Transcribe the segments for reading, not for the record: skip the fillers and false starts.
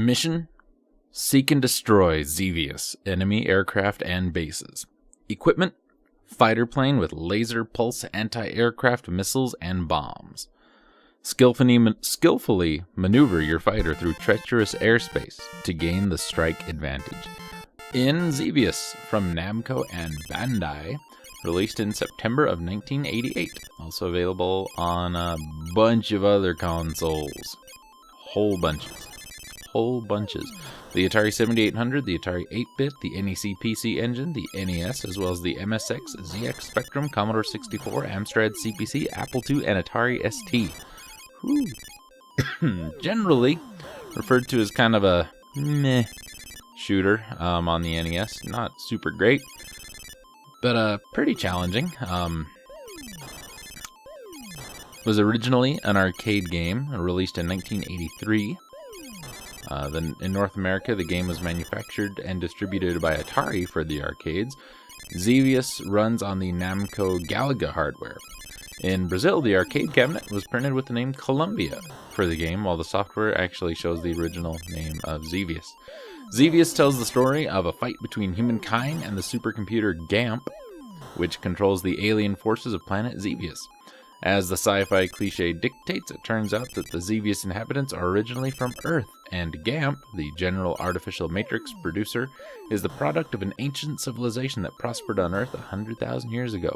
Mission: seek and destroy Xevious, enemy aircraft and bases. Equipment: fighter plane with laser pulse anti-aircraft missiles and bombs. Skillfully maneuver your fighter through treacherous airspace to gain the strike advantage. In Xevious, from Namco and Bandai, released in September of 1988. Also available on a bunch of other consoles. Whole bunches. The Atari 7800, the Atari 8-bit, the NEC PC Engine, the NES, as well as the MSX, ZX Spectrum, Commodore 64, Amstrad CPC, Apple II, and Atari ST. Generally referred to as kind of a meh shooter on the NES. Not super great, but pretty challenging. Was originally an arcade game, released in 1983. In North America, the game was manufactured and distributed by Atari for the arcades. Xevious runs on the Namco Galaga hardware. In Brazil, the arcade cabinet was printed with the name Columbia for the game, while the software actually shows the original name of Xevious. Xevious tells the story of a fight between humankind and the supercomputer GAMP, which controls the alien forces of planet Xevious. As the sci-fi cliche dictates, it turns out that the Xevious inhabitants are originally from Earth, and GAMP, the General Artificial Matrix producer, is the product of an ancient civilization that prospered on Earth 100,000 years ago.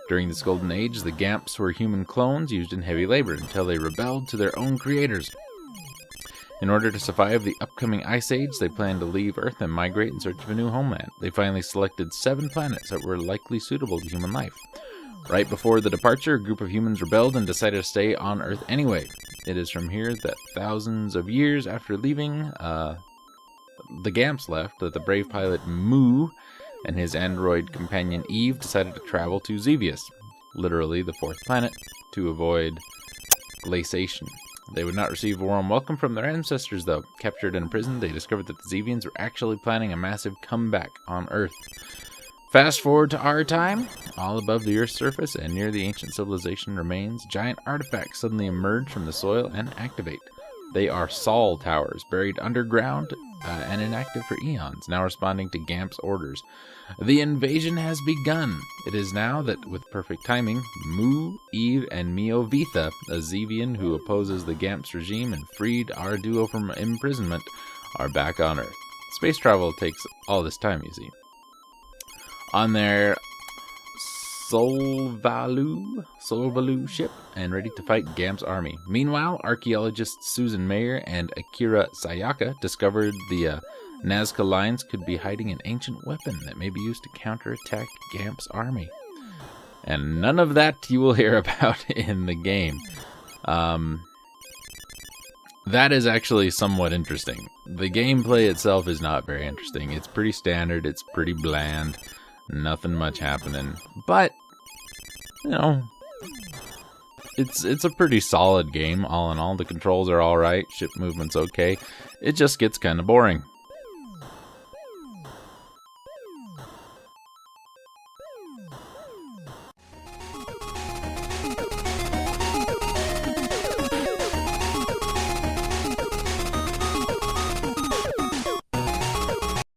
During this golden age, the GAMPs were human clones used in heavy labor until they rebelled to their own creators. In order to survive the upcoming Ice Age, they planned to leave Earth and migrate in search of a new homeland. They finally selected 7 planets that were likely suitable to human life. Right before the departure, a group of humans rebelled and decided to stay on Earth anyway. It is from here that thousands of years after leaving, the GAMPs left, that the brave pilot Mu and his android companion Eve decided to travel to Xevious, literally the 4th planet, to avoid glaciation. They would not receive a warm welcome from their ancestors, though. Captured and imprisoned, they discovered that the Xevians were actually planning a massive comeback on Earth. Fast forward to our time, all above the Earth's surface and near the ancient civilization remains, giant artifacts suddenly emerge from the soil and activate. They are Sol towers, buried underground and inactive for eons, now responding to GAMP's orders. The invasion has begun. It is now that, with perfect timing, Mu, Eve, and Mio Vitha, a Xevian who opposes the GAMP's regime and freed our duo from imprisonment, are back on Earth. Space travel takes all this time, you see. On their Solvalu ship and ready to fight GAMP's army. Meanwhile, archaeologists Susan Mayer and Akira Sayaka discovered the Nazca lines could be hiding an ancient weapon that may be used to counterattack GAMP's army. And none of that you will hear about in the game. That is actually somewhat interesting. The gameplay itself is not very interesting. It's pretty standard, it's pretty bland. Nothing much happening, but you know, it's a pretty solid game all in all. The controls are all right, ship movement's okay. It just gets kind of boring.